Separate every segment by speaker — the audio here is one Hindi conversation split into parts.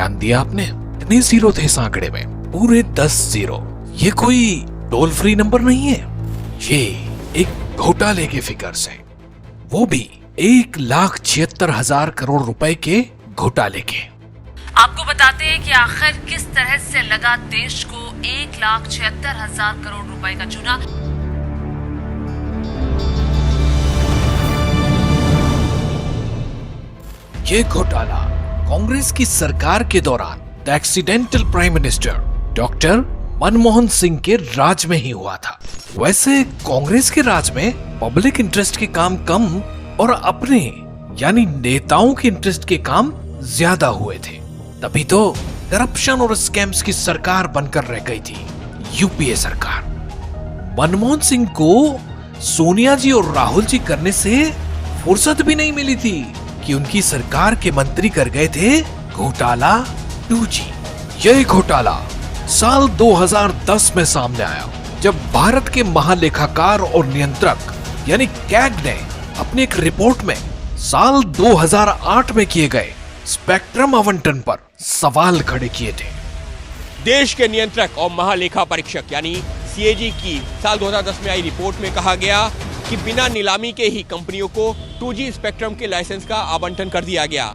Speaker 1: ध्यान दिया आपने? इतने जीरो थे इस आंकड़े में, पूरे 10 जीरो। ये कोई टोल फ्री नंबर नहीं है, ये एक घोटाले के फिगर्स हैं, वो भी 1,76,000 करोड़ रुपए के घोटाले के।
Speaker 2: आपको बताते हैं कि आखिर किस तरह से लगा देश को 1,76,000 करोड़ रुपए का चूना।
Speaker 1: ये घोटाला कांग्रेस की सरकार के दौरान the accidental prime minister doctor Manmohan Singh के राज में ही हुआ था। वैसे कांग्रेस के राज में पब्लिक इंटरेस्ट के काम कम और अपने यानी नेताओं के इंटरेस्ट के काम ज्यादा हुए थे, तभी तो करप्शन और स्कैम्स की सरकार बनकर रह गई थी यूपीए सरकार। मनमोहन सिंह को सोनिया जी और राहुल जी करने से फुर्सत भी नहीं मिली थी कि उनकी सरकार के मंत्री कर गए थे घोटाला 2G। यही घोटाला साल 2010 में सामने आया, जब भारत के महालेखाकार और नियंत्रक यानी कैग ने अपनी एक रिपोर्ट में साल 2008 में किए गए स्पेक्ट्रम आवंटन पर सवाल खड़े किए थे।
Speaker 3: देश के नियंत्रक और महालेखा परीक्षक यानी CAG की साल 2010 में आई रिपोर्ट में कहा गया कि बिना नीलामी के ही कंपनियों को 2G स्पेक्ट्रम के लाइसेंस का आवंटन कर दिया गया।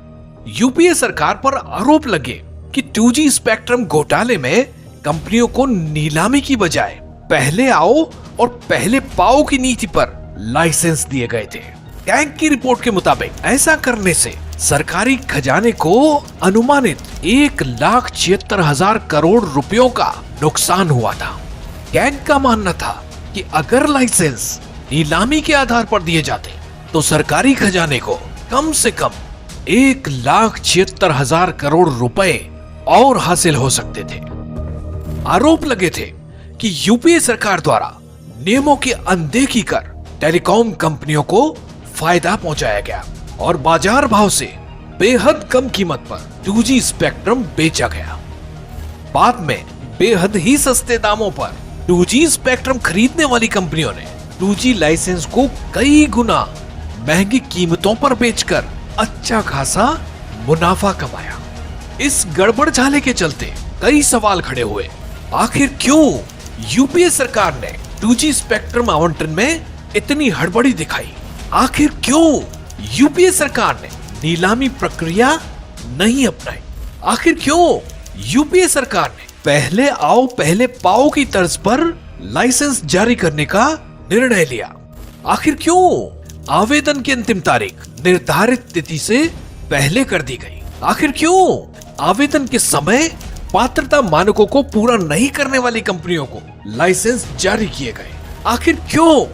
Speaker 1: यूपीए सरकार पर आरोप लगे कि 2G स्पेक्ट्रम घोटाले में कंपनियों को नीलामी की बजाय पहले आओ और पहले पाओ की नीति पर लाइसेंस दिए गए थे। कैग की रिपोर्ट के मुताबिक ऐसा करने से सरकारी खजाने को अनुमानित 1,76,000 करोड़ रुपयों का नुकसान हुआ था। कैग का मानना था कि अगर लाइसेंस नीलामी के आधार पर दिए जाते तो सरकारी खजाने को कम से कम 1,76,000 करोड़ रुपए और हासिल हो सकते थे। आरोप लगे थे कि यूपीए सरकार द्वारा नियमों की अनदेखी कर टेलीकॉम कंपनियों को फायदा पहुंचाया गया और बाजार भाव से बेहद कम कीमत पर 2G स्पेक्ट्रम बेचा गया। बाद में बेहद ही सस्ते दामों पर 2G स्पेक्ट्रम खरीदने वाली कंपनियों ने 2G लाइसेंस को कई गुना महंगी कीमतों पर बेचकर अच्छा खासा मुनाफा कमाया। इस गड़बड़ झाले के चलते कई सवाल खड़े हुए। आखिर क्यों यूपीए सरकार ने 2G स्पेक्ट्रम आवंटन में इतनी हड़बड़ी दिखाई? आखिर क्यों यूपीए सरकार ने नीलामी प्रक्रिया नहीं अपनाई? आखिर क्यों यूपीए सरकार ने पहले आओ पहले पाओ की तर्ज पर लाइसेंस जारी करने का निर्णय लिया? आखिर क्यों आवेदन की अंतिम तारीख निर्धारित तिथि से पहले कर दी गई? आखिर क्यों आवेदन के समय पात्रता मानकों को पूरा नहीं करने वाली कंपनियों को लाइसेंस जारी किए गए? आखिर क्यों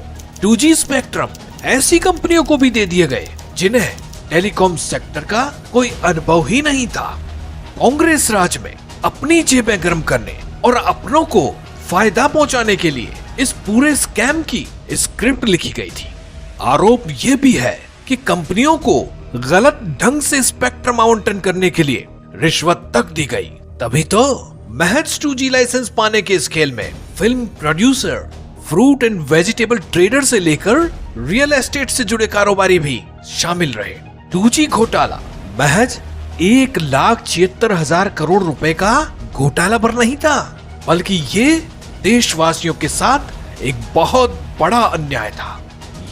Speaker 1: 2G स्पेक्ट्रम ऐसी कंपनियों को भी दे दिए गए जिन्हें टेलीकॉम सेक्टर का कोई अनुभव ही नहीं था? कांग्रेस राज में अपनी जेबें गर्म करने और अपनों को फायदा पहुंचाने के लिए इस पूरे स्कैम की स्क्रिप्ट लिखी गई थी। आरोप यह भी है कि कंपनियों को गलत ढंग से स्पेक्ट्रम आवंटन करने के लिए रिश्वत तक दी गई। तभी तो महज 2G लाइसेंस पाने के इस खेल में film producer, fruit and vegetable trader से लेकर रियल एस्टेट से जुड़े कारोबारी भी शामिल रहे। 2G घोटाला महज 1,76,000 करोड़ रुपए का घोटाला पर नहीं था, बल्कि ये देशवासियों के साथ एक बहुत बड़ा अन्याय था।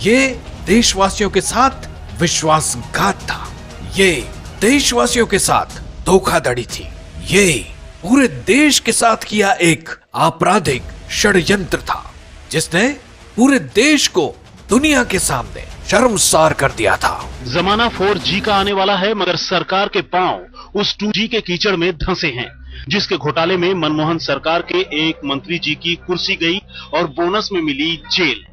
Speaker 1: ये देशवासियों के साथ विश्वासघात था। ये देशवासियों के साथ धोखाधड़ी थी। ये पूरे देश के साथ किया एक आपराधिक षड्यंत्र था, जिसने पूरे देश को दुनिया के सामने शर्मसार कर दिया था।
Speaker 4: जमाना 4G का आने वाला है, मगर सरकार के पांव उस 2G के कीचड़ में धंसे हैं, जिसके घोटाले में मनमोहन सरकार के एक मंत्री जी की कुर्सी गई और बोनस में मिली जेल।